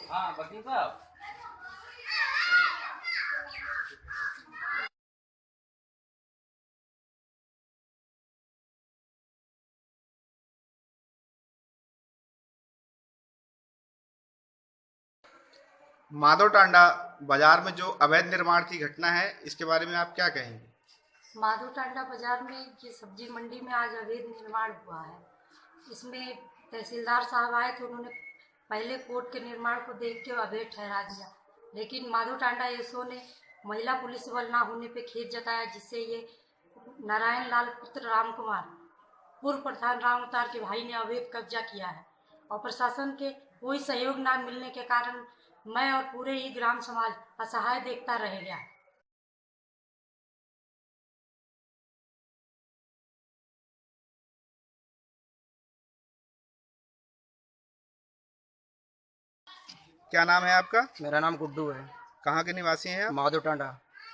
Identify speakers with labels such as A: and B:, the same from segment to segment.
A: हाँ वकील साहब।
B: माधव टांडा बाजार में जो अवैध निर्माण की घटना है, इसके बारे में आप क्या कहेंगे?
C: माधव टांडा बाजार में ये सब्जी मंडी में आज अवैध निर्माण हुआ है। इसमें तहसीलदार साहब आए थे, उन्होंने पहले कोर्ट के निर्माण को देख के अवैध ठहरा दिया, लेकिन माधव टांडा एसओ ने महिला पुलिस बल ना होने पे खेद जताया, जिससे ये नारायण लाल पुत्र राम कुमार पूर्व प्रधान राम अवतार के भाई ने अवैध कब्जा किया है। और प्रशासन के कोई सहयोग ना मिलने के कारण मैं और पूरे ही ग्राम समाज असहाय देखता रह गया।
B: क्या नाम है आपका?
D: मेरा नाम गुड्डू है।
B: कहाँ के निवासी हैं आप?
D: माधव टांडा।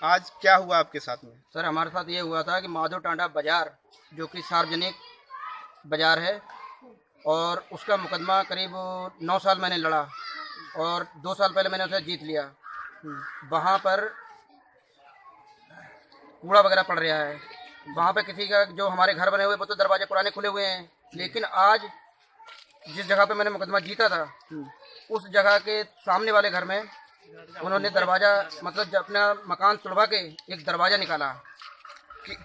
B: आज क्या हुआ आपके साथ में?
D: सर हमारे साथ ये हुआ था कि माधव टांडा बाजार जो कि सार्वजनिक बाजार है और उसका मुकदमा करीब 9 साल मैंने लड़ा और 2 साल पहले मैंने उसे जीत लिया। वहाँ पर कूड़ा वगैरह पड़ रहा है, वहाँ पे किसी का जो हमारे घर बने हुए वो तो दरवाजे पुराने खुले हुए हैं, लेकिन आज जिस जगह पे मैंने मुकदमा जीता था उस जगह के सामने वाले घर में उन्होंने दरवाजा मतलब अपना मकान तोड़वा के एक दरवाजा निकाला।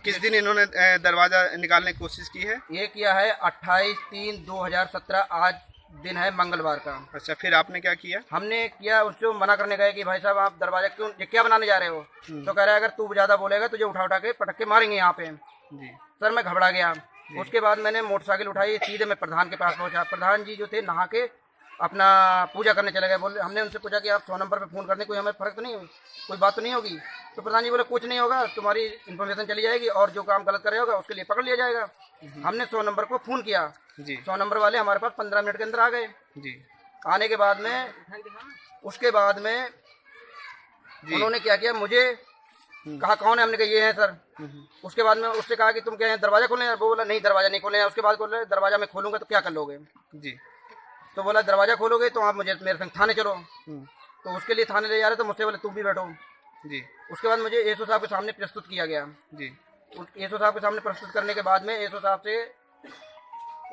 B: किस दिन इन्होंने दरवाजा निकालने की कोशिश की है?
D: ये किया है 28/3/2017, आज दिन है मंगलवार का।
B: अच्छा, फिर आपने क्या किया?
D: हमने किया उसको मना करने गए कि भाई साहब आप दरवाजा क्यों क्या बनाने जा रहे हो? तो कह रहा है अगर तू ज्यादा बोलेगा तुझे उठा उठा के पटक के मारेंगे यहाँ पे।
B: जी।
D: सर मैं घबरा गया। उसके बाद मैंने मोटरसाइकिल उठाई, सीधे मैं प्रधान के पास पहुंचा। प्रधान जी जो थे नहा के अपना पूजा करने चले गए। बोले, हमने उनसे पूछा कि आप 100 नंबर पे फ़ोन करने कोई हमें फ़र्क तो नहीं हुई, कोई बात तो नहीं होगी? तो प्रधान जी बोले कुछ नहीं होगा, तुम्हारी इन्फॉर्मेशन चली जाएगी और जो काम गलत कर रहा होगा उसके लिए पकड़ लिया जाएगा। हमने 100 नंबर को फ़ोन किया जी। 100 नंबर वाले हमारे पास 15 मिनट के अंदर आ गए जी। आने के बाद में उसके बाद में उन्होंने क्या किया, मुझे कहा कौन है? हमने कहा ये है सर। उसके बाद में उससे कहा कि तुम क्या है दरवाजा खोलने? वो बोला नहीं दरवाजा नहीं खोलने। उसके बाद बोल रहे दरवाजा मैं खोलूंगा तो क्या कर लोगे जी? तो बोला दरवाजा खोलोगे तो आप मुझे मेरे संग थाने चलो। तो उसके लिए थाने ले जा रहे तो मुझसे बोले तू भी बैठो जी। उसके बाद मुझे एसओ साहब के सामने प्रस्तुत किया गया जी। एसओ साहब के सामने प्रस्तुत करने के बाद में एसओ साहब से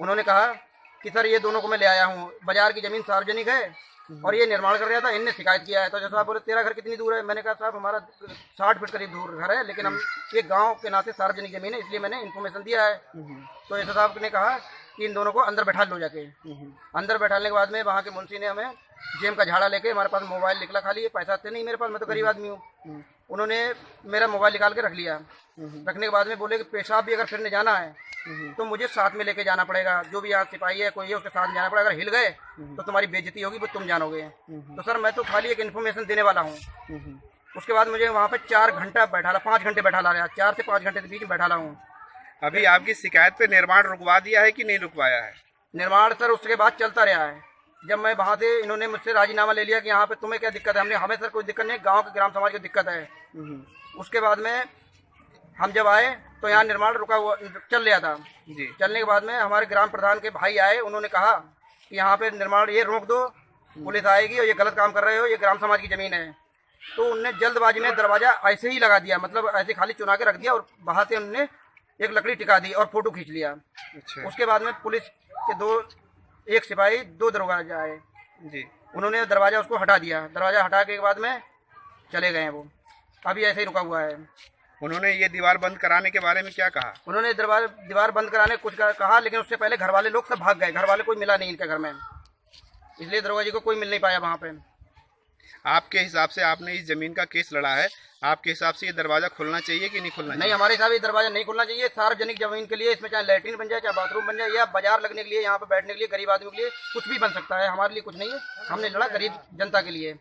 D: उन्होंने कहा कि सर ये दोनों को मैं ले आया हूँ, बाजार की जमीन सार्वजनिक है और ये निर्माण कर रहा था, इनने शिकायत किया है। तो जैसा आप बोले तेरा घर कितनी दूर है? मैंने कहा साहब हमारा 60 फीट करीब दूर घर है, लेकिन हम ये गांव के नाते सार्वजनिक जमीन है इसलिए मैंने इन्फॉर्मेशन दिया है। तो ऐसा साहब ने कहा कि इन दोनों को अंदर बैठा लो जाके। अंदर बैठाने के बाद में वहाँ के मुंशी ने हमें जेम का झाड़ा लेके, हमारे पास मोबाइल निकला, खाली ये पैसा थे नहीं मेरे पास, मैं तो गरीब आदमी हूँ। उन्होंने मेरा मोबाइल निकाल के रख लिया। रखने के बाद में बोले कि पेशाब भी अगर फिरने जाना है तो मुझे साथ में लेके जाना पड़ेगा, जो भी यहाँ सिपाही है कोई है उसके साथ जाना पड़ेगा, अगर हिल गए तो तुम्हारी बेइज्जती होगी, वो तुम जानोगे। तो सर मैं तो खाली एक इन्फॉर्मेशन देने वाला हूँ। उसके बाद मुझे वहाँ पे 4 घंटा बैठा ला, 5 घंटे बैठा ला, 4 से 5 घंटे के बीच में बैठा ला हूँ।
B: अभी आपकी शिकायत पे निर्माण रुकवा दिया है कि नहीं रुकवाया है?
D: निर्माण सर उसके बाद चलता रहा है। जब मैं वहाँ से इन्होंने मुझसे राजीनामा ले लिया कि यहाँ पे तुम्हें क्या दिक्कत है? हमने हमें सर कोई दिक्कत नहीं, गांव के ग्राम समाज की दिक्कत है। उसके बाद में हम जब आए तो यहाँ निर्माण रुका हुआ चल रहा था जी। चलने के बाद में हमारे ग्राम प्रधान के भाई आए, उन्होंने कहा कि यहाँ पे निर्माण ये रोक दो, पुलिस आएगी और ये गलत काम कर रहे हो, ये ग्राम समाज की जमीन है। तो उनने जल्दबाजी में दरवाजा ऐसे ही लगा दिया, मतलब ऐसे खाली चुना के रख दिया और वहाँ से उन्होंने एक लकड़ी टिका दी और फोटो खींच लिया। अच्छा। उसके बाद में पुलिस के एक सिपाही 2 दरोगा आए जी, उन्होंने दरवाजा उसको हटा दिया। दरवाजा हटा के बाद में चले गए वो, अभी ऐसे ही रुका हुआ है।
B: उन्होंने ये दीवार बंद कराने के बारे में क्या कहा?
D: उन्होंने दीवार बंद कराने कुछ कहा, लेकिन उससे पहले घर वाले लोग सब भाग गए। घर वाले कोई मिला नहीं इनके घर में, इसलिए दरोगा जी को कोई मिल नहीं पाया वहाँ पे।
B: आपके हिसाब से, आपने इस जमीन का केस लड़ा है, आपके हिसाब से ये दरवाजा खुलना चाहिए कि नहीं खुलना चाहिए?
D: नहीं, हमारे हिसाब से ये दरवाजा नहीं खुलना चाहिए। सार्वजनिक जमीन के लिए इसमें चाहे लैट्रिन बन जाए, चाहे बाथरूम बन जाए, या बाजार लगने के लिए, यहाँ पे बैठने के लिए, गरीब आदमी के लिए कुछ भी बन सकता है। हमारे लिए कुछ नहीं है, हमने लड़ा गरीब जनता के लिए।